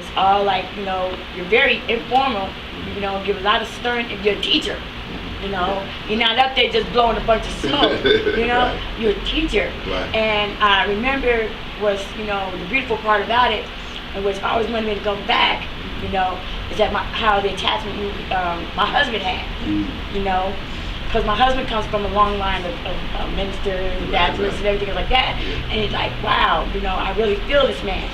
It's all like, you're very informal, give a lot of stern, if you're a teacher, you're not up there just blowing a bunch of smoke, Right. You're a teacher. Right. And I remember was, the beautiful part about it, and which always wanted me to go back, is that how the attachment my husband had, because my husband comes from a long line of ministers, evangelists, and everything like that, and he's like, wow, I really feel this man.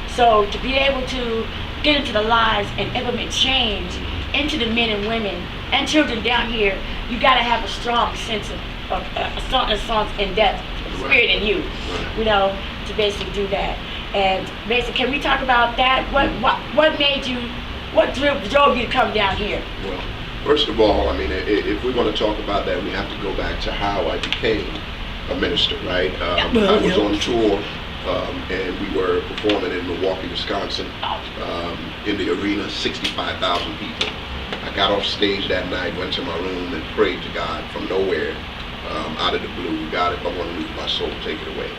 So to be able to get into the lives and implement change into the men and women and children down here, you got to have a strong sense of a strong in-depth spirit in you, to basically do that. And basically, can we talk about that? What made you? What drove you to come down here? Well, first of all, if we're going to talk about that, we have to go back to how I became a minister, right? I was on tour, and we were performing in Milwaukee, Wisconsin, in the arena, 65,000 people. I got off stage that night, went to my room, and prayed to God from nowhere, out of the blue. God, if I want to lose my soul, take it away,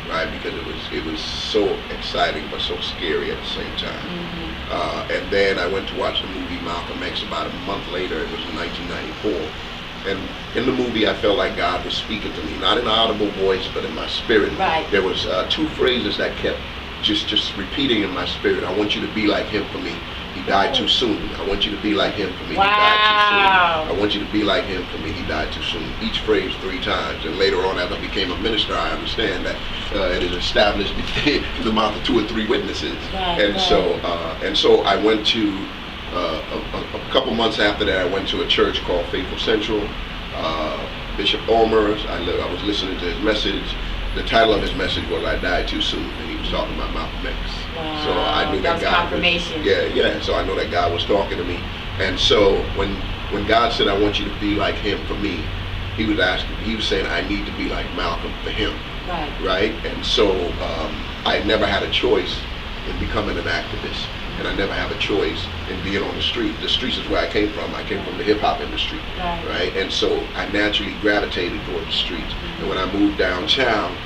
right? Because it was so exciting but so scary at the same time. And then I went to watch the movie Malcolm X about a month later. It was in 1994. And in the movie, I felt like God was speaking to me, not in an audible voice, but in my spirit. Right. There was two phrases that kept just repeating in my spirit. I want you to be like him for me. He died too soon. I want you to be like him for me. Wow. He died too soon. I want you to be like him for me. He died too soon. Each phrase 3 times. And later on, as I became a minister, I understand that it is established in the mouth of 2 or 3 witnesses. Right, and right. so I went to a couple months after that. I went to a church called Faithful Central. Bishop Ulmer. I was listening to his message. The title of his message was "I Died Too Soon," and he was talking about Malcolm X. Wow. So I knew that God confirmation. was, so I know that God was talking to me. And so when God said, "I want you to be like him for me," he was saying, "I need to be like Malcolm for him." Right? And so I never had a choice in becoming an activist, and I never have a choice in being on the street. The streets is where I came from. I came from the hip hop industry, right? And so I naturally gravitated toward the streets. And when I moved downtown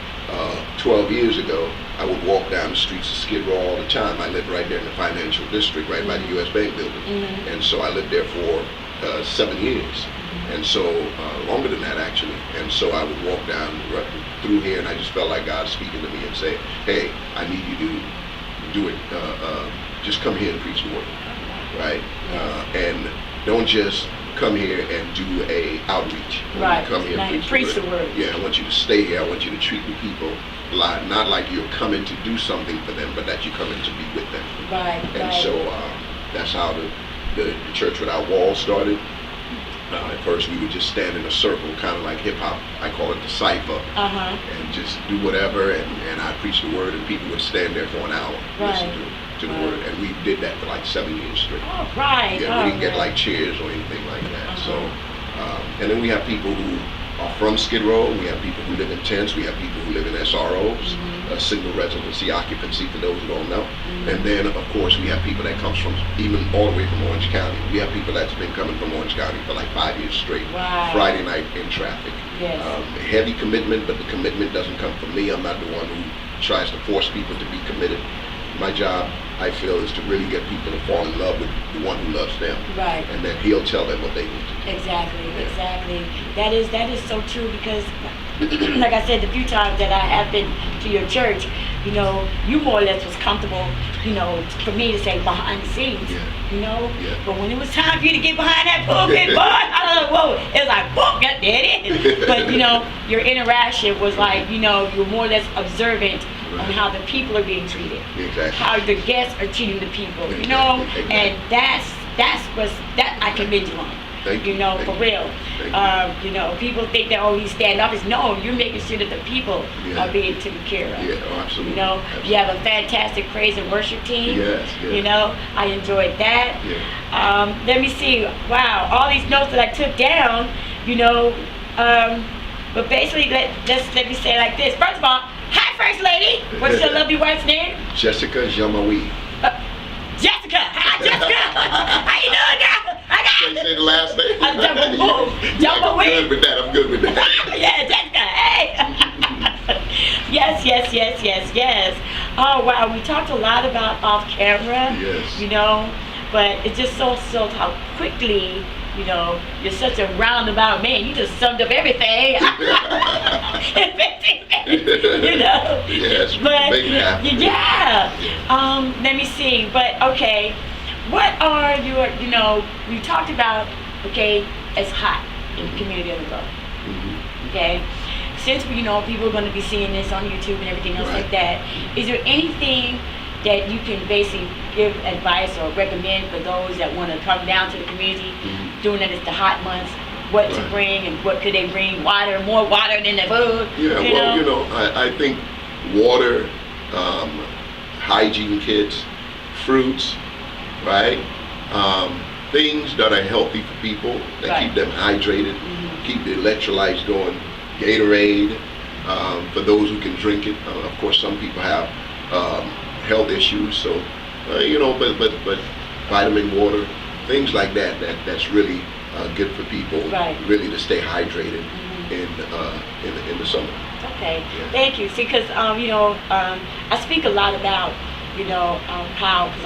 12 years ago, I would walk down the streets of Skid Row all the time. I lived right there in the financial district, right by the U.S. Bank building. And so I lived there for 7 years. And so, longer than that actually. And so I would walk down through here, and I just felt like God speaking to me and say, "Hey, I need you to do it. Just come here and preach the word, right? And don't just come here and do a outreach. Right. Come here and preach the word. Yeah, I want you to stay here. I want you to treat the people not like you're coming to do something for them, but that you're coming to be with them." Right. And so that's how the Church Without Walls started. At first, we would just stand in a circle, kind of like hip hop. I call it the cipher, and just do whatever. And I preach the word, and people would stand there for an hour, listen to the word. And we did that for like 7 years straight. Oh, right. Yeah, we didn't get like chairs or anything like that. So, and then we have people who are from Skid Row. We have people who live in tents. We have people who live in SROs, single residency occupancy for those who don't know. And then, of course, we have people that comes from even all the way from Orange County. We have people that's been coming from Orange County for like 5 years straight. Wow. Friday night in traffic. Yes. Heavy commitment, but the commitment doesn't come from me. I'm not the one who tries to force people to be committed. My job, I feel, is to really get people to fall in love with the one who loves them. Right. And then he'll tell them what they need to do. Exactly. That is so true, because like I said, the few times that I have been to your church, you more or less was comfortable, for me to say behind the scenes, But when it was time for you to get behind that pulpit, boy, I don't know, whoa, it was like, boom, there it is. But, your interaction was like, you were more or less observant on how the people are being treated, how the guests are treating the people, and that's I commend you on. Thank you. For real. People think that, he's standoffish. No, you're making sure that the people are being taken care of. Yeah, absolutely. You have a fantastic praise and worship team. Yes. I enjoyed that. Yeah. Let me see. Wow, all these notes that I took down, but basically, let me say it like this. First of all, hi, First Lady. What's your lovely wife's name? Jessica Jamawi. Jessica. Hi, Jessica. How you doing, girl? Can you say the last name? I'm good with that. Yeah, Jessica. Hey. Yes. Oh wow, we talked a lot about off camera. Yes. You know, but it's just so how quickly, you know, you're such a roundabout man. You just summed up everything. In 15 minutes, you know. Yes. But Make it happen. yeah. Let me see. But okay, what are your, you know, we talked about, okay, it's hot in the community of the Lord. Mm-hmm. Okay. Since, you know, people are going to be seeing this on YouTube and everything else like that, is there anything that you can basically give advice or recommend for those that want to come down to the community, doing that it's the hot months, what to bring and what could they bring? Water, more water than the food? Yeah, you know, I think water, hygiene kits, fruits, right? Things that are healthy for people, that keep them hydrated, keep the electrolytes going. Gatorade, for those who can drink it. Of course, some people have health issues, so you know, but vitamin water, things like that's really good for people, really to stay hydrated in the summer. Okay, thank you. See, because you know, I speak a lot about, you know, how, because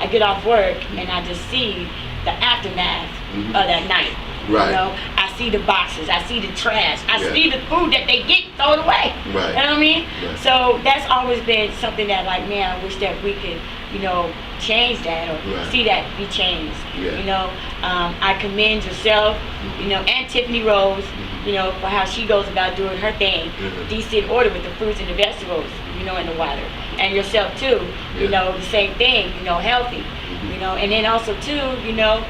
I get off work and I just see the aftermath of that night. Right. You know, I see the boxes, I see the trash, I see the food that they get thrown away. Right. You know what I mean? Right. So that's always been something that, like, man, I wish that we could, you know, change that or see that be changed. Yeah. You know, I commend yourself, you know, and Tiffany Rose, you know, for how she goes about doing her thing, decent order with the fruits and the vegetables, you know, and the water. And yourself too, you know, the same thing, you know, healthy, you know, and then also too, you know,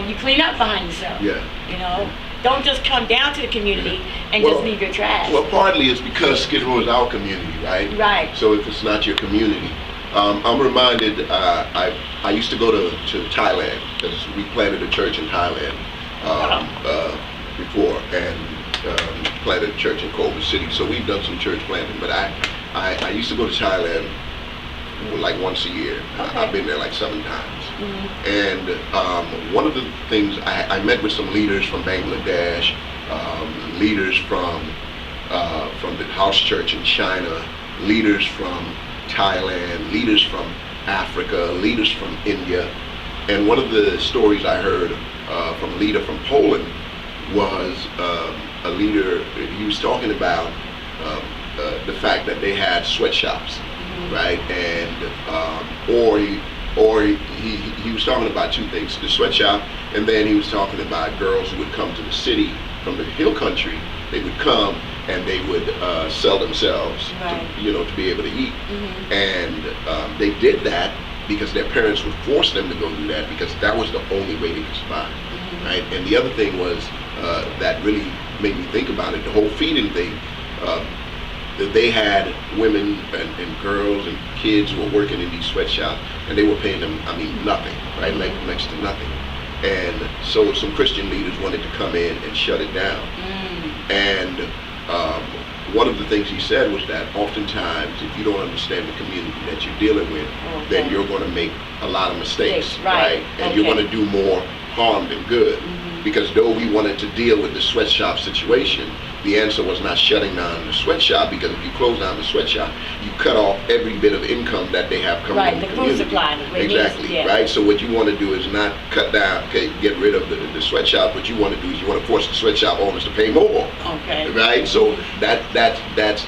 you clean up behind yourself. Yeah. You know, don't just come down to the community and just leave your trash. Well, partly it's because Skid Row is our community, right? Right. So if it's not your community, I'm reminded. I used to go to Thailand because we planted a church in Thailand before, and planted a church in Culver City. So we've done some church planting. But I used to go to Thailand like once a year. I've been there like 7 times. And one of the things, I met with some leaders from Bangladesh, leaders from the house church in China, leaders from Thailand, leaders from Africa, leaders from India. And one of the stories I heard from a leader from Poland was a leader, he was talking about the fact that they had sweatshops, right? And he was talking about 2 things: the sweatshop, and then he was talking about girls who would come to the city from the hill country. They would come and they would sell themselves, to be able to eat. And they did that because their parents would force them to go do that because that was the only way they could survive, right? And the other thing was that really made me think about it, the whole feeding thing. That they had women and girls and kids who were working in these sweatshops, and they were paying them, nothing, right? Like next to nothing. And so some Christian leaders wanted to come in and shut it down. And one of the things he said was that oftentimes, if you don't understand the community that you're dealing with, then you're going to make a lot of mistakes, right? And you're going to do more harm than good. Because though we wanted to deal with the sweatshop situation, the answer was not shutting down the sweatshop, because if you close down the sweatshop, you cut off every bit of income that they have coming in the community. Food supply. Exactly, right? So what you want to do is not cut down, get rid of the sweatshop. What you want to do is you want to force the sweatshop owners to pay more. Right? So that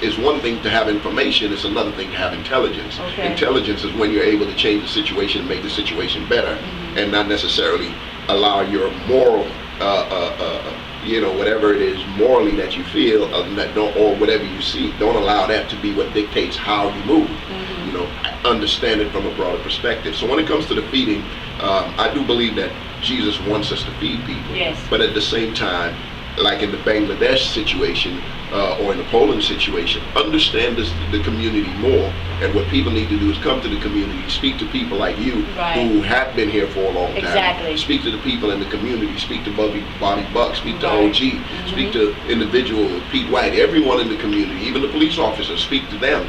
is one thing to have information. It's another thing to have intelligence. Intelligence is when you're able to change the situation and make the situation better, and not necessarily allow your moral whatever it is morally that you feel, or whatever you see, don't allow that to be what dictates how you move. Understand it from a broader perspective. So when it comes to the feeding, I do believe that Jesus wants us to feed people. Yes. But at the same time, like in the Bangladesh situation or in the Poland situation, understand the community more. And what people need to do is come to the community, speak to people like you who have been here for a long time. Speak to the people in the community, speak to Bobby Buck, speak to OG, speak to individual Pete White, everyone in the community, even the police officers, speak to them.